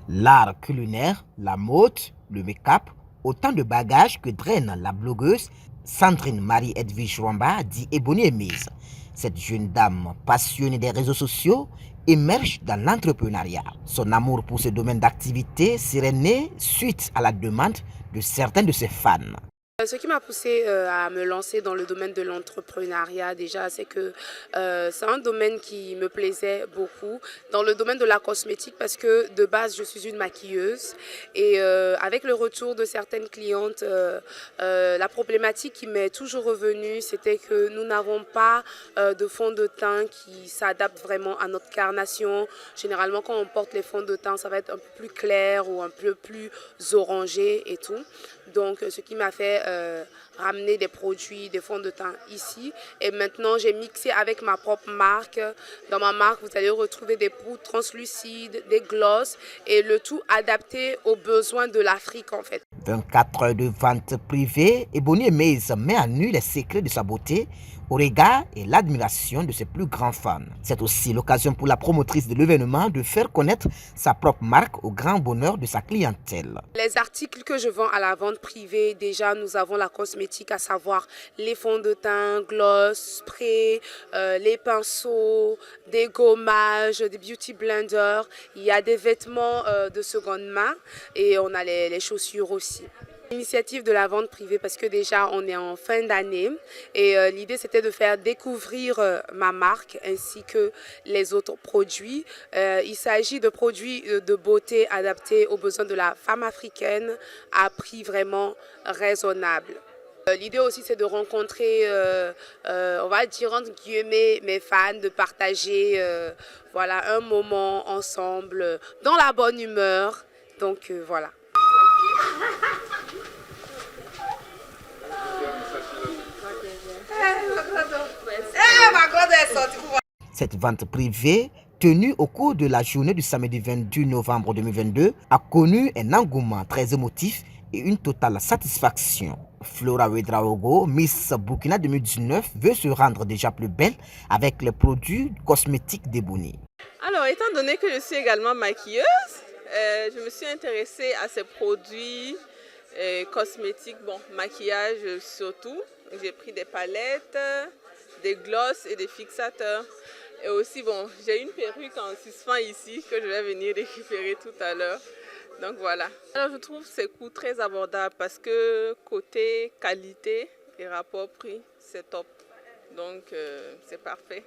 L'art culinaire, la mode, le make-up, autant de bagages que draine la blogueuse Sandrine Marie-Edwige Rwamba dit Ebony Emise. Cette jeune dame passionnée des réseaux sociaux émerge dans l'entrepreneuriat. Son amour pour ce domaine d'activité serait né suite à la demande de certains de ses fans. Ce qui m'a poussé à me lancer dans le domaine de l'entrepreneuriat déjà, c'est que c'est un domaine qui me plaisait beaucoup, dans le domaine de la cosmétique parce que de base je suis une maquilleuse et avec le retour de certaines clientes, la problématique qui m'est toujours revenue, c'était que nous n'avons pas de fond de teint qui s'adapte vraiment à notre carnation. Généralement quand on porte les fonds de teint, ça va être un peu plus clair ou un peu plus orangé et tout. Donc ce qui m'a fait ramener des produits, des fonds de teint ici. Et maintenant, j'ai mixé avec ma propre marque. Dans ma marque, vous allez retrouver des poudres translucides, des glosses et le tout adapté aux besoins de l'Afrique en fait. 24 heures de vente privée, Ebony Emise met à nu les secrets de sa beauté au regard et l'admiration de ses plus grands fans. C'est aussi l'occasion pour la promotrice de l'événement de faire connaître sa propre marque au grand bonheur de sa clientèle. Les articles que je vends à la vente privée, déjà nous avons la cosmétique, à savoir les fonds de teint, gloss, spray, les pinceaux, des gommages, des beauty blenders. Il y a des vêtements de seconde main et on a les chaussures aussi. L'initiative de la vente privée parce que déjà on est en fin d'année et l'idée c'était de faire découvrir ma marque ainsi que les autres produits. Il s'agit de produits de beauté adaptés aux besoins de la femme africaine à prix vraiment raisonnable. L'idée aussi c'est de rencontrer, on va dire entre guillemets, mes fans, de partager voilà, un moment ensemble dans la bonne humeur. Donc voilà. Cette vente privée, tenue au cours de la journée du samedi 22 novembre 2022, a connu un engouement très émotif et une totale satisfaction. Flora Ouedraogo, Miss Burkina 2019, veut se rendre déjà plus belle avec les produits cosmétiques d'Ebony. Alors, étant donné que je suis également maquilleuse, je me suis intéressée à ces produits cosmétiques, bon, maquillage surtout. J'ai pris des palettes, des glosses et des fixateurs. Et aussi, bon, j'ai une perruque en suspens ici que je vais venir récupérer tout à l'heure. Donc voilà. Alors je trouve ces coûts très abordables parce que côté qualité et rapport prix, c'est top. Donc c'est parfait.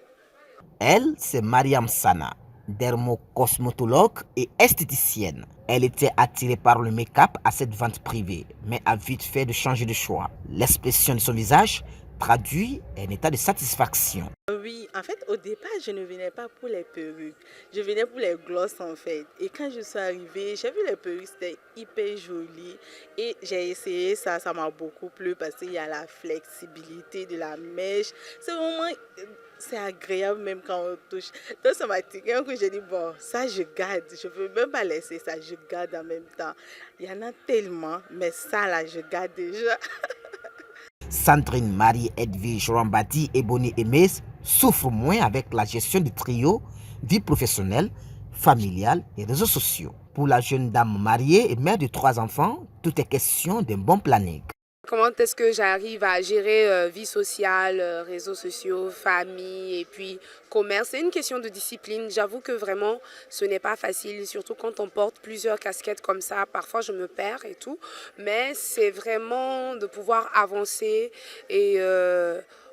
Elle, c'est Mariam Sana, dermocosmétologue et esthéticienne. Elle était attirée par le make-up à cette vente privée, mais a vite fait de changer de choix. L'expression de son visage traduit un état de satisfaction. Oui, en fait, au départ, je ne venais pas pour les perruques. Je venais pour les glosses, en fait. Et quand je suis arrivée, j'ai vu les perruques, c'était hyper joli. Et j'ai essayé ça, ça m'a beaucoup plu parce qu'il y a la flexibilité de la mèche. C'est vraiment, c'est agréable même quand on touche. Donc, ça m'a tiré un coup, j'ai dit, bon, ça, je garde. Je ne veux même pas laisser ça, je garde en même temps. Il y en a tellement, mais ça, là, je garde déjà. Sandrine Marie-Edwige Rwamba dit Ebony Emise souffre moins avec la gestion du trio, vie professionnelle, familiale et réseaux sociaux. Pour la jeune dame mariée et mère de 3 enfants, tout est question d'un bon planning. Comment est-ce que j'arrive à gérer vie sociale, réseaux sociaux, famille et puis commerce? C'est une question de discipline. J'avoue que vraiment, ce n'est pas facile, surtout quand on porte plusieurs casquettes comme ça. Parfois, je me perds et tout. Mais c'est vraiment de pouvoir avancer et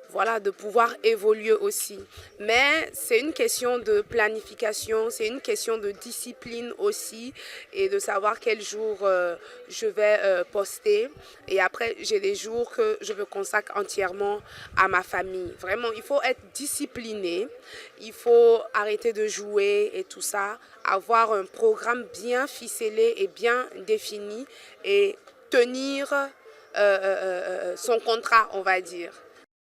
voilà, de pouvoir évoluer aussi. Mais c'est une question de planification, c'est une question de discipline aussi et de savoir quel jour je vais poster. Et après, j'ai des jours que je me consacre entièrement à ma famille. Vraiment, il faut être discipliné, il faut arrêter de jouer et tout ça, avoir un programme bien ficelé et bien défini et tenir son contrat, on va dire.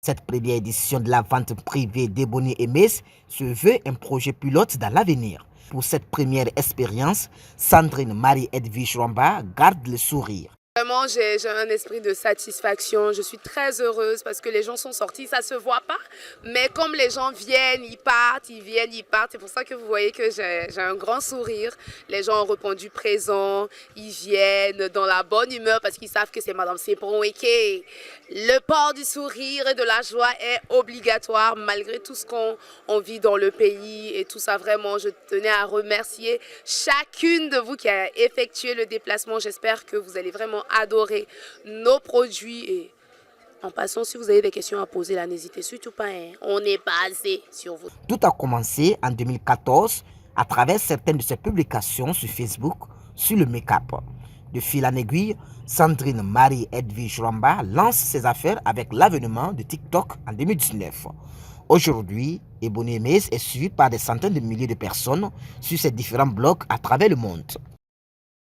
Cette première édition de la vente privée d'Ebony Emise se veut un projet pilote dans l'avenir. Pour cette première expérience, Sandrine Marie-Edwige Rwamba garde le sourire. vraiment, j'ai un esprit de satisfaction. Je suis très heureuse parce que les gens sont sortis. Ça ne se voit pas, mais comme les gens viennent, ils partent, ils viennent, ils partent. C'est pour ça que vous voyez que j'ai un grand sourire. Les gens ont répondu présent. Ils viennent dans la bonne humeur parce qu'ils savent que c'est Madame Sepronweke. Le port du sourire et de la joie est obligatoire malgré tout ce qu'on vit dans le pays et tout ça. Vraiment, je tenais à remercier chacune de vous qui a effectué le déplacement. J'espère que vous allez vraiment adorer nos produits. Et en passant, si vous avez des questions à poser là, n'hésitez surtout pas. On est basé sur vous. Tout a commencé en 2014 à travers certaines de ses publications sur Facebook sur le make-up. De fil en aiguille, Sandrine Marie Edwige Rwamba lance ses affaires avec l'avènement de TikTok en 2019. Aujourd'hui, Ebony Mays est suivie par des centaines de milliers de personnes sur ses différents blogs à travers le monde.